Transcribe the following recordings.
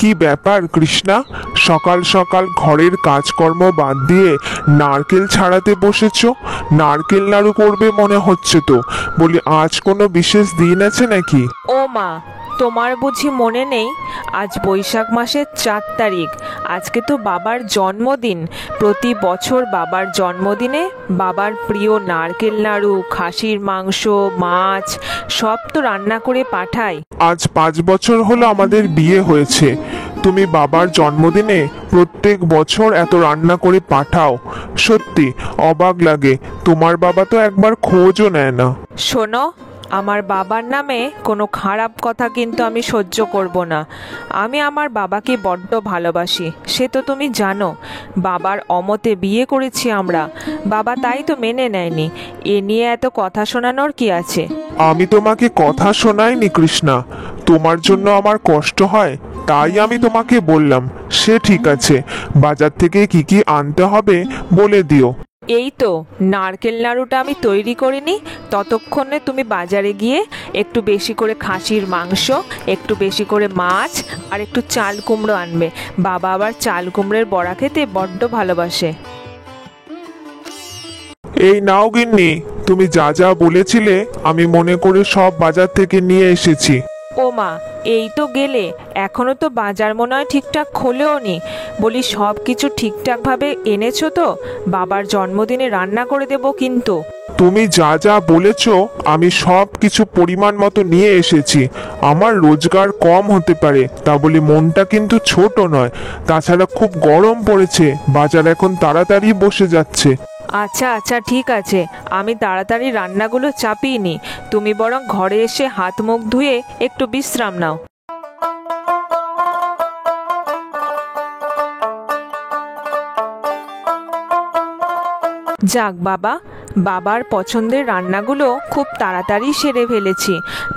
কি ব্যাপার কৃষ্ণা, সকাল সকাল ঘরের কাজকর্ম বাদ দিয়ে নারকেল ছাড়াতে বসেছো? নারকেল নাড়ু করবে মনে হচ্ছে তো। বলি, আজ কোনো বিশেষ দিন আছে নাকি? ও মা, তোমার বুঝি মনে নেই? আজ বৈশাখ মাসের 4 তারিখ। আজকে তো বাবার জন্মদিন। প্রতি বছর বাবার জন্মদিনে বাবার প্রিয় নারকেল নাড়ু, খাসির মাংস, মাছ সব তো রান্না করে পাঠাই। আজ 5 বছর হলো আমাদের বিয়ে হয়েছে, তুমি বাবার জন্মদিনে প্রত্যেক বছর এত রান্না করে পাঠাও। সত্যি অবাক লাগে, তোমার বাবা তো একবার খোঁজও নেয় না। শোনো, আমার বাবার নামে কোনো খারাপ কথা কিন্তু আমি সহ্য করব না। আমি আমার বাবাকে বড্ড ভালোবাসি, সে তো তুমি জানো। বাবার অমতে বিয়ে করেছি আমরা, বাবা তাই তো মেনে নেয়নি। এ নিয়ে এত কথা শোনানোর কি আছে? আমি তোমাকে কথা শোনাইনি কৃষ্ণা, তোমার জন্য আমার কষ্ট হয় তাই আমি তোমাকে বললাম। সে ঠিক আছে, বাজার থেকে কি কি আনতে হবে বলে দিও। এই তো নারকেল নাড়ুটা আমি তৈরি করিনি, ততক্ষণে তুমি বাজারে গিয়ে একটু বেশি করে খাসির মাংস, একটু বেশি করে মাছ আর একটু চাল কুমড়ো আনবে। বাবা আবার চাল কুমড়োর বড়া খেতে বড্ড ভালোবাসে। এই নাও গিন্নি, তুমি যা যা বলেছিলে আমি মনে করে সব বাজার থেকে নিয়ে এসেছি। ও মা, এই তো গেলে, এখনো তো বাজার মনে হয় ঠিকঠাক খোলেও নি। বলি, সব কিছু ঠিকঠাকভাবে এনেছো তো? বাবার জন্মদিনে রান্না করে দেবো কিন্তু। তুমি যা যা বলেছ আমি সব কিছু পরিমাণ মতো নিয়ে এসেছি। আমার রোজগার কম হতে পারে, তা বলি মনটা কিন্তু ছোট নয়। তাছাড়া খুব গরম পড়েছে, বাজার এখন তাড়াতাড়ি বসে যাচ্ছে। আচ্ছা আচ্ছা, ঠিক আছে, আমি তাড়াতাড়ি রান্নাগুলো চাপিয়ে নি। তুমি বরং ঘরে এসে হাত মুখ ধুয়ে একটু বিশ্রাম নাও। যাক বাবা, বাবার পছন্দের রান্নাগুলো খুব তাড়াতাড়ি সেরে ফেলেছি।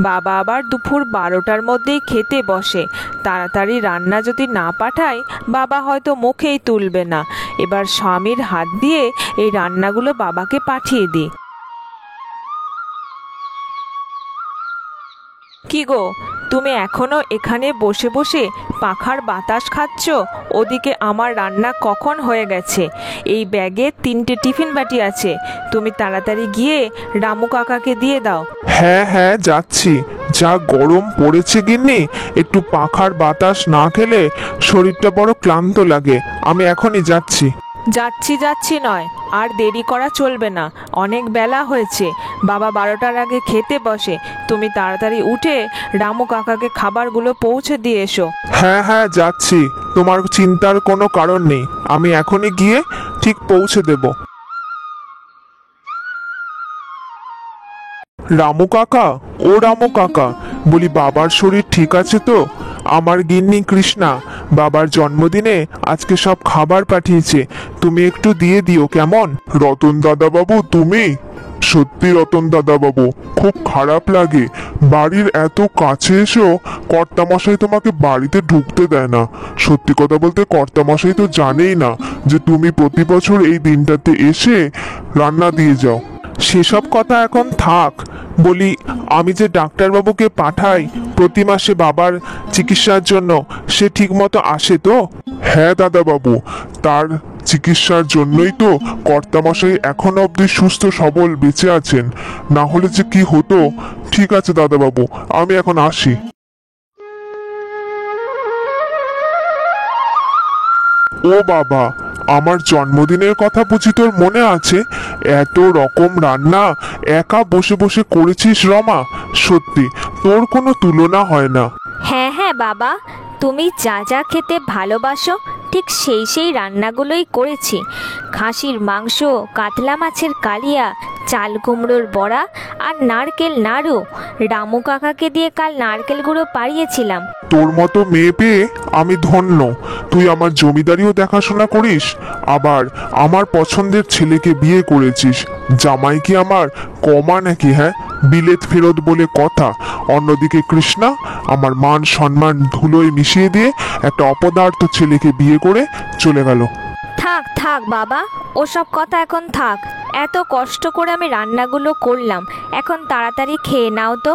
বাবা আবার দুপুর 12টার মধ্যেই খেতে বসে। তাড়াতাড়ি রান্না যদি না পাঠাই, বাবা হয়তো মুখেই তুলবে না। এবার স্বামীর হাত দিয়ে এই রান্নাগুলো বাবাকে পাঠিয়ে দিই। কি গো, তুমি এখনো এখানে বসে বসে পাখার বাতাস খাচ্ছ? ওদিকে আমার রান্না কখন হয়ে গেছে। এই ব্যাগে 3টে টিফিন বাটি আছে, তুমি তাড়াতাড়ি গিয়ে রামু কাকাকে দিয়ে দাও। হ্যাঁ হ্যাঁ, যাচ্ছি। যা গরম পড়েছে গিন্নি, একটু পাখার বাতাস না খেলে শরীরটা বড় ক্লান্ত লাগে। আমি এখনই যাচ্ছি। যাচ্ছি যাচ্ছি নয়, আর দেরি করা চলবে না, অনেক বেলা হয়েছে। বাবা 12টার আগে খেতে বসে। তুমি তাড়াতাড়ি উঠে রামু কাকাকে খাবারগুলো পৌঁছে দিয়ে এসো। হ্যাঁ হ্যাঁ, যাচ্ছি। তোমার চিন্তার কোনো কারণ নেই, আমি এখনই গিয়ে ঠিক পৌঁছে দেব। রামু কাকা, ও রামু কাকা, বলি বাবার শরীর ঠিক আছে তো? আমার গিন্নি কৃষ্ণা বাবার জন্মদিনে আজকে সব খাবার পাঠিয়েছে, তুমি একটু দিয়ে দিও কেমন? রতন দাদা বাবু, তুমি? সত্যি রতন দাদা বাবু, খুব খারাপ লাগে। বাড়ির এত কাছে এসেও কর্তামশাই তোমাকে বাড়িতে ঢুকতে দেয় না। সত্যি কথা বলতে কর্তামশাই তো জানেই না যে তুমি প্রতি বছর এই দিনটাতে এসে রান্না দিয়ে যাও। সেসব কথা এখন থাক। বলি, আমি যে ডাক্তারবাবুকে পাঠাই প্রতি মাসে বাবার চিকিৎসার জন্য, সে ঠিক মতো আসে তো? হ্যাঁ দাদা বাবু, তার চিকিৎসার জন্যই তো কর্তামশাই এখনো অবধি সুস্থ সবল বেঁচে আছেন, না হলে যে কি হতো। ঠিক আছে দাদা বাবু, আমি এখন আসি। ও বাবা, আমার জন্মদিনের কথা বুঝি তোর মনে আছে? এত রকম রান্না একা বসে বসে করেছিস রমা, সত্যি তোর কোনো তুলনা হয় না। হ্যাঁ হ্যাঁ বাবা, তুমি যা যা খেতে ভালোবাসো ঠিক সেই সেই রান্নাগুলোই করেছি। খাসির মাংস, কাতলা মাছের কালিয়া, চাল কুমড়োর বড়া আর নারকেল নাড়ু। রামু কাকাকে দিয়ে কাল নারকেল গুঁড়ো পাড়িয়েছিলাম। তোর মতো মেয়ে পেয়ে আমি ধন্য। তুই আমার জমিদারিও দেখাশোনা করিস, আবার আমার পছন্দের ছেলেকে বিয়ে করেছিস। জামাই কি আমার কমা নাকি? হ্যাঁ, বিলেত ফেরত বলে কথা। অন্যদিকে কৃষ্ণা আমার মান সম্মান ধুলোয় মিশিয়ে দিয়ে একটা অপদার্থ ছেলেকে বিয়ে করে চলে গেল। থাক থাক বাবা, ওসব কথা এখন থাক। এত কষ্ট করে আমি রান্নাগুলো করলাম, এখন তাড়াতাড়ি খেয়ে নাও তো।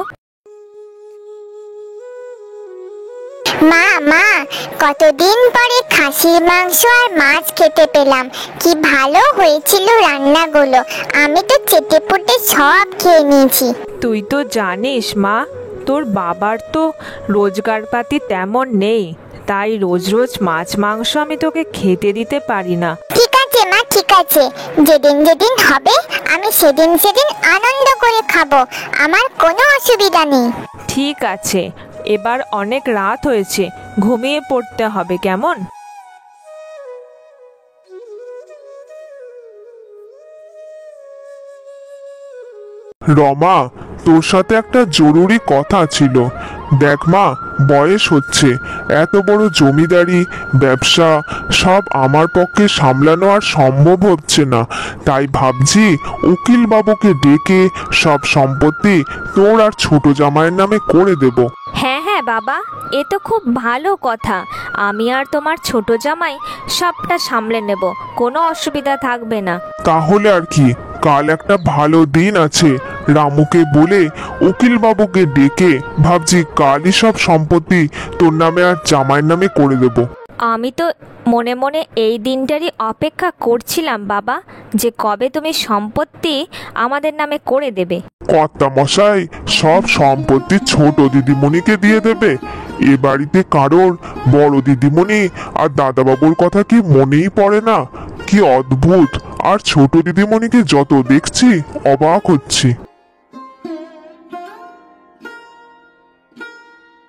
মা মা, কতদিন পরে খাসির মাংস আর মাছ খেতে পেলাম। কি ভালো হয়েছিল রান্নাগুলো, আমি তো চেটেপুটে সব খেয়ে নিয়েছি। তুই তো জানিস মা, তোর বাবার তো রোজগারপাতি তেমন নেই, তাই রোজ রোজ মাছ মাংস আমি তোকে খেতে দিতে পারি না। ঠিক আছে মা, ঠিক আছে, যেদিন যেদিন হবে আমি সেদিন সেদিন আনন্দ করে খাবো, আমার কোনো অসুবিধা নেই। ঠিক আছে, এবার অনেক রাত হয়েছে, ঘুমিয়ে পড়তে হবে কেমন? রমা, তোর সাথে একটা জরুরি কথা ছিল। দেখ মা, বয়স হচ্ছে, এত বড় জমিদারি ব্যবসা সব আমার পক্ষে সামলানো আর সম্ভব হচ্ছে না। তাই ভাবছি উকিল বাবুকে ডেকে সব সম্পত্তি তোর আর ছোট জামাইয়ের নামে করে দেব। হ্যাঁ হ্যাঁ বাবা, এ তো খুব ভালো কথা। আমি আর তোমার ছোট জামাই সবটা সামলে নেব, কোনো অসুবিধা থাকবে না। তাহলে আর কি, কাল একটা ভালো দিন আছে, রামুকে বলে উকিল বাবুকে ডেকে ভাবছি কালই সব সম্পত্তি তোর নামে আর জামাইয়ের নামে করে দেব। আমি তো মনে মনে এই দিনটারই অপেক্ষা করছিলাম বাবা, যে কবে তুমি সম্পত্তি আমাদের নামে করে দেবে। কর্তা মশাই সব সম্পত্তি ছোট দিদিমণিকে দিয়ে দেবে? এ বাড়িতে কারোর বড় দিদিমণি আর দাদাবাবুর কথা কি মনেই পড়ে না? কি অদ্ভুত! আর ছোট দিদিমণিকে যত দেখছি অবাক হচ্ছি।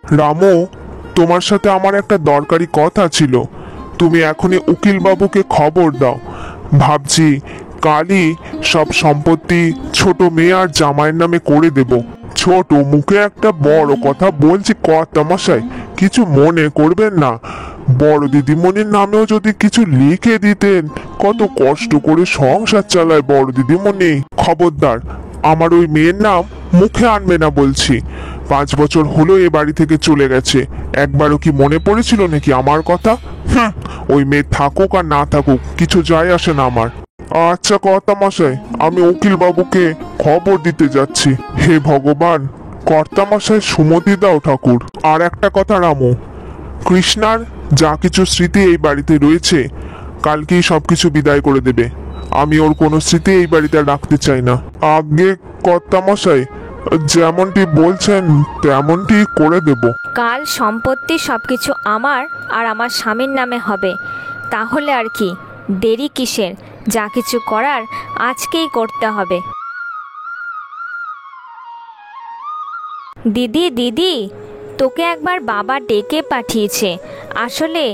রামু, তোমার সাথে আমার একটা দরকারি কথা ছিল। তুমি এখনই উকিল বাবুকে খবর দাও। ভাবছি কালই সব সম্পত্তি ছোট মেয়ে আর জামাইয়ের নামে করে দেব। ছোট মুখে একটা বড় কথা বলছি কর্তা মশাই, কিছু মনে করবেন না। বড় দিদিমণির নামেও যদি কিছু লিখে দিতেন, কত কষ্ট করে সংসার চালায় বড় দিদিমণি। খবরদার, আমার ওই মেয়ের নাম মুখে আনবে না বলছি। 5 বছর হলো এ বাড়ি থেকে চলে গেছে, একবারও কি মনে পড়েছিল নাকি আমার কথা? ওই মেয়ে থাকুক আর না থাকুক কিছু যায় আসে না আমার। আচ্ছা কর্তা মশাই, আমি উকিল বাবুকে খবর দিতে যাচ্ছি। হে ভগবান, কর্তা মশাই সুমতি দাও ঠাকুর। আর একটা কথা রামু, কৃষ্ণার যা কিছু স্মৃতি এই বাড়িতে রয়েছে কালকেই সবকিছু বিদায় করে দেবে। আমি ওর কোনো স্মৃতি এই বাড়িতে রাখতে চাই না। আগে কর্তা মশাই যেমনটি বলছেন তেমনটি করে দেব। কাল সম্পত্তি সবকিছু আমার আর আমার স্বামীর নামে হবে, তাহলে আর কি দেরি কিসের? যা কিছু করার আজকেই করতে হবে। দিদি দিদি, তোকে একবার বাবা ডেকে পাঠিয়েছে। আসলে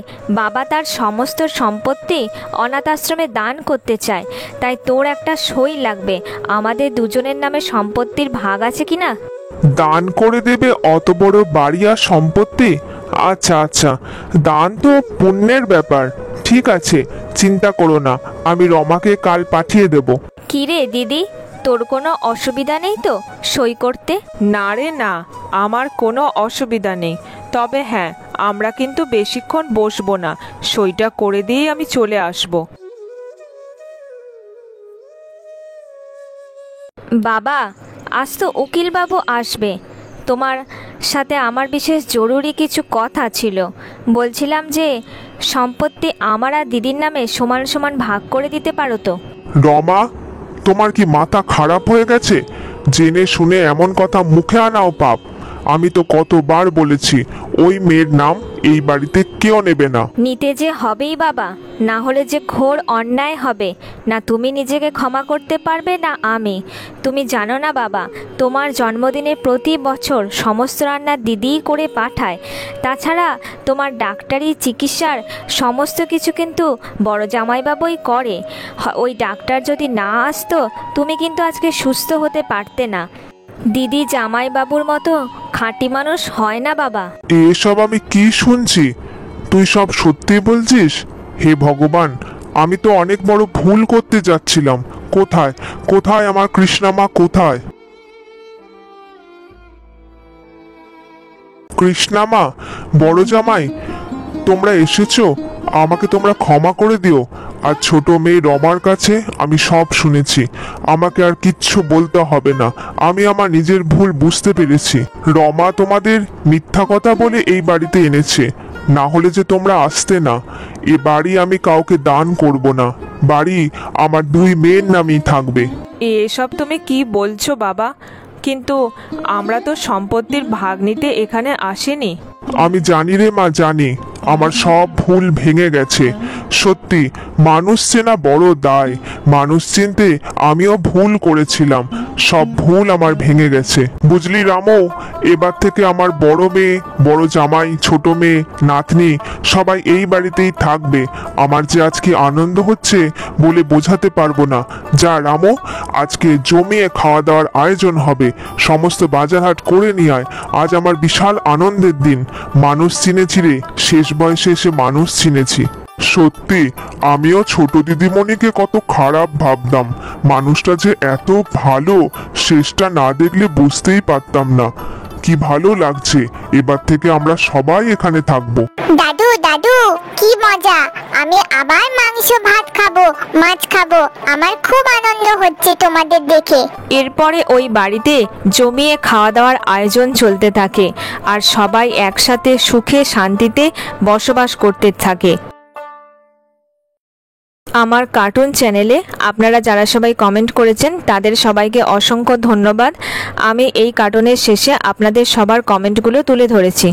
বাবা তার সমস্ত সম্পত্তি অনাথ আশ্রমে দান করতে চায়, তাই তোর একটা সই লাগবে। আমাদের দুজনের নামে সম্পত্তির ভাগ আছে কিনা? দান করে দেবে অত বড় বাড়ি আর সম্পত্তি? আচ্ছা আচ্ছা, দান তো পুণ্যের ব্যাপার। ঠিক আছে, চিন্তা করো না, আমি রমাকে কাল পাঠিয়ে দেব। কিরে দিদি, তোর কোনো অসুবিধা নেই তো সই করতে? না রে না, আমার কোনো অসুবিধা নেই। তবে হ্যাঁ, আমরা কিন্তু বেশিক্ষণ বসবো না, সইটা করে দিয়েই আমি চলে আসব। বাবা, আজ তো উকিলবাবু আসবে। তোমার সাথে আমার বিশেষ জরুরি কিছু কথা ছিল। বলছিলাম যে সম্পত্তি আমার আর দিদির নামে সমান সমান ভাগ করে দিতে পারো তো? রমা, তোমার কি মাথা খারাপ হয়ে গেছে? জেনে শুনে এমন কথা মুখে আনাও পাপ। আমি তো কতবার বলেছি ওই মেয়ের নাম এই বাড়িতে কেউ নেবে না। নিতে যে হবেই বাবা, না হলে যে ঘোর অন্যায় হবে। না তুমি নিজেকে ক্ষমা করতে পারবে না আমি। তুমি জানো না বাবা, তোমার জন্মদিনে প্রতি বছর সমস্ত রান্না দিদিই করে পাঠায়। তাছাড়া তোমার ডাক্তারি চিকিৎসার সমস্ত কিছু কিন্তু বড় জামাইবাবুই করে। ওই ডাক্তার যদি না আসতো তুমি কিন্তু আজকে সুস্থ হতে পারতে না। দিদি জামাইবাবুর মতো খাঁটি মানুষ হয় না বাবা। এসব আমি কি শুনছি? তুই সব সত্যি বলছিস? হে ভগবান, আমি তো অনেক বড় ভুল করতে যাচ্ছিলাম। কোথায় কোথায় আমার কৃষ্ণা মা, কোথায়? কৃষ্ণা মা, বড় জামাই, তোমরা এসেছো? আমাকে তোমরা ক্ষমা করে দিও। আর ছোট মেয়ে রমার কাছে আমি সব শুনেছি, আমাকে আর কিচ্ছু বলতে হবে না। আমি আমার নিজের ভুল বুঝতে পেরেছি। রমা তোমাদের মিথ্যা কথা বলে এই বাড়িতে এনেছে, না হলে যে তোমরা আসতে না। এ বাড়ি আমি কাউকে দান করব না, বাড়ি আমার দুই মেয়ের নামেই থাকবে। এসব তুমি কি বলছো বাবা? কিন্তু আমরা তো সম্পত্তির ভাগ নিতে এখানে আসিনি। আমি জানি রে মা, জানি আমার সব ভুল ভেঙে গেছে। সত্যি, মানুষ চেনা বড় দায়। মানুষ চিনতে আমিও ভুল করেছিলাম। সব ভুল আমার ভেঙে গেছে, বুঝলি রামু? এবার থেকে আমার বড় মেয়ে, বড় জামাই, ছোট মেয়ে, নাতনি সবাই এই বাড়িতেই থাকবে। আমার যে আজকে আনন্দ হচ্ছে বলে বোঝাতে পারবো না। যা রামু, আজকে জমিয়ে খাওয়া দাওয়ার আয়োজন হবে। সমস্ত বাজারহাট করে নিয়ে আয়। আজ আমার বিশাল আনন্দের দিন। মানুষ চিনেছি রে, শেষ বয়সে এসে মানুষ চিনেছি। সত্যি, আমিও ছোট দিদিমণিকে কত খারাপ ভাবতাম। মানুষটা যে এত ভালো, শেষটা না দেখলে বুঝতেই পারতাম না। কি ভালো লাগছে, এবার থেকে আমরা সবাই এখানে থাকবো। দাদু দাদু, কি মজা! আমি আবার মাংস ভাত খাবো, মাছ খাবো। আমার খুব আনন্দ হচ্ছে তোমাদের দেখে। এরপরে ওই বাড়িতে জমিয়ে খাওয়া দাওয়ার আয়োজন চলতে থাকে, আর সবাই একসাথে সুখে শান্তিতে বসবাস করতে থাকে। আমার কার্টুন চ্যানেলে আপনারা যারা সবাই কমেন্ট করেছেন তাদের সবাইকে অসংখ্য ধন্যবাদ। আমি এই কার্টুনের শেষে আপনাদের সবার কমেন্টগুলো তুলে ধরেছি।